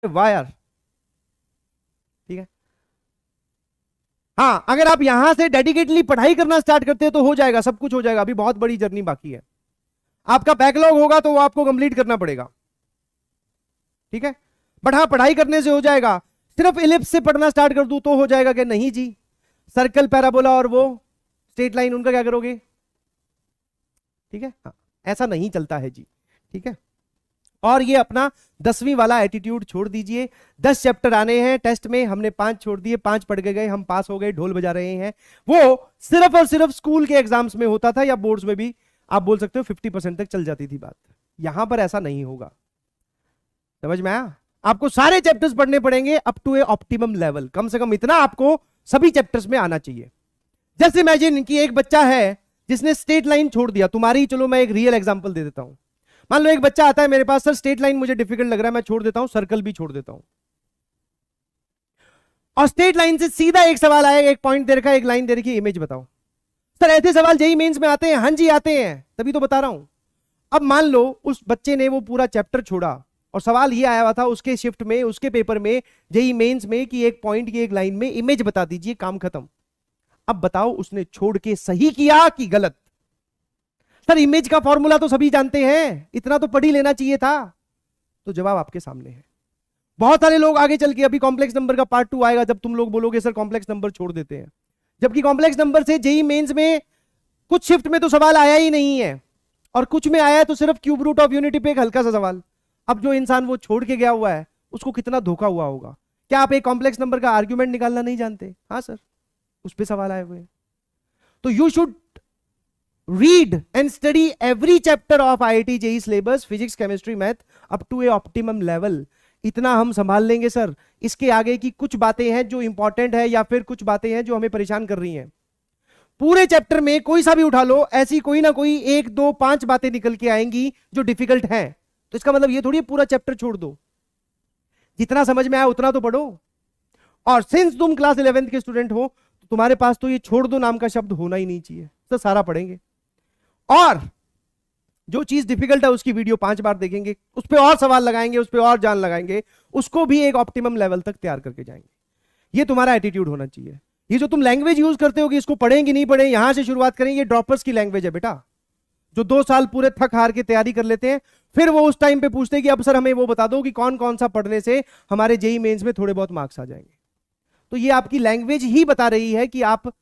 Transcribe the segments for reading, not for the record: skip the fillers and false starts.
Wire, ठीक है। हाँ, अगर आप यहां से डेडिकेटली पढ़ाई करना स्टार्ट करते हैं तो हो जाएगा, सब कुछ हो जाएगा। अभी बहुत बड़ी जर्नी बाकी है। आपका बैकलॉग होगा तो वो आपको कंप्लीट करना पड़ेगा, ठीक है। बट हाँ, पढ़ाई करने से हो जाएगा। सिर्फ इलिप्स से पढ़ना स्टार्ट कर दूं तो हो जाएगा कि नहीं जी? सर्कल, पैराबोला और वो स्ट्रेट लाइन, उनका क्या करोगे? ठीक है, हाँ, ऐसा नहीं चलता है जी, ठीक है। और ये अपना 10वीं वाला एटीट्यूड छोड़ दीजिए। 10 चैप्टर आने हैं टेस्ट में, हमने 5 छोड़ दिए, 5 पढ़ के गए, हम पास हो गए, ढोल बजा रहे हैं। वो सिर्फ और सिर्फ स्कूल के एग्जाम्स में होता था, या बोर्ड्स में भी आप बोल सकते हो 50% तक चल जाती थी बात। यहां पर ऐसा नहीं होगा, समझ में आया? आपको सारे चैप्टर्स पढ़ने पड़ेंगे up to a optimum level. कम से कम इतना आपको सभी चैप्टर्स में आना चाहिए। जैसे इमेजिन कि एक बच्चा है जिसने स्ट्रेट लाइन छोड़ दिया, तुम्हारी, चलो मैं एक रियल एग्जांपल दे देता हूं। मान लो एक बच्चा आता है मेरे पास, सर स्ट्रेट लाइन मुझे डिफिकल्ट लग रहा है, मैं छोड़ देता हूं, सर्कल भी छोड़ देता हूं। और स्ट्रेट लाइन से सीधा एक सवाल आएगा, एक पॉइंट दे रखा है, एक लाइन दे रखी है, इमेज बताओ। सर ऐसे सवाल जेईई मेंस में आते हैं? हाँ जी आते हैं, तभी तो बता रहा हूं। अब मान लो उस बच्चे ने वो पूरा चैप्टर छोड़ा और सवाल ये आया हुआ था उसके शिफ्ट में, उसके पेपर में, जेईई मेंस में, कि एक पॉइंट की एक लाइन में इमेज बता दीजिए, काम खत्म। अब बताओ उसने छोड़ के सही किया कि गलत? सर इमेज का फॉर्मूला तो सभी जानते हैं, इतना तो पढ़ ही लेना चाहिए था। तो जवाब आपके सामने है। बहुत सारे लोग आगे चल के, अभी कॉम्प्लेक्स नंबर का पार्ट 2 आएगा, जब तुम लोग बोलोगे सर कॉम्प्लेक्स नंबर छोड़ देते हैं, जबकि कॉम्प्लेक्स नंबर से जेईई मेंस में कुछ शिफ्ट में तो सवाल आया ही नहीं है, और कुछ में आया तो सिर्फ क्यूब रूट ऑफ यूनिटी पे एक हल्का सा सवाल। अब जो इंसान वो छोड़ के गया हुआ है उसको कितना धोखा हुआ होगा। क्या आप एक कॉम्प्लेक्स नंबर का आर्ग्यूमेंट निकालना नहीं जानते? हाँ सर, उस पे सवाल आए हुए हैं। तो you should read and study every chapter of IIT JEE syllabus, physics, chemistry, math up to a optimum level। इतना हम संभाल लेंगे सर। इसके आगे की कुछ बातें हैं जो इंपॉर्टेंट है, या फिर कुछ बातें हैं जो हमें परेशान कर रही हैं। पूरे चैप्टर में कोई सा भी उठा लो, ऐसी कोई ना कोई 1, 2, 5 बातें निकल के आएंगी जो डिफिकल्ट हैं। तो इसका मतलब ये थोड़ी पूरा चैप्टर छोड़ दो, जितना समझ में आया उतना तो पढ़ो। और सिंस तुम क्लास 11th के स्टूडेंट हो, तो तुम्हारे पास तो ये छोड़ दो नाम का शब्द होना ही नहीं चाहिए, तो सारा पढ़ेंगे। और जो चीज डिफिकल्ट है उसकी वीडियो 5 बार देखेंगे, उस पर और सवाल लगाएंगे, उस पर और जान लगाएंगे, उसको भी एक ऑप्टिमम लेवल तक तैयार करके जाएंगे। ये तुम्हारा एटीट्यूड होना चाहिए। ये जो तुम लैंग्वेज यूज करते हो कि इसको पढ़ेंगे नहीं पढ़े, यहां से शुरुआत करें, ये ड्रॉपर्स की लैंग्वेज है बेटा। जो 2 साल पूरे थक हार के तैयारी कर लेते हैं, फिर वो उस टाइम पे पूछते हैं कि अब सर हमें वो बता दो कि कौन कौन सा पढ़ने से हमारे जेईई मेंस में थोड़े बहुत मार्क्स आ जाएंगे। तो ये आपकी लैंग्वेज ही बता रही है कि आप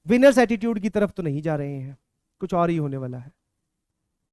विनर्स एटीट्यूड की तरफ तो नहीं जा रहे हैं, कुछ और ही होने वाला है।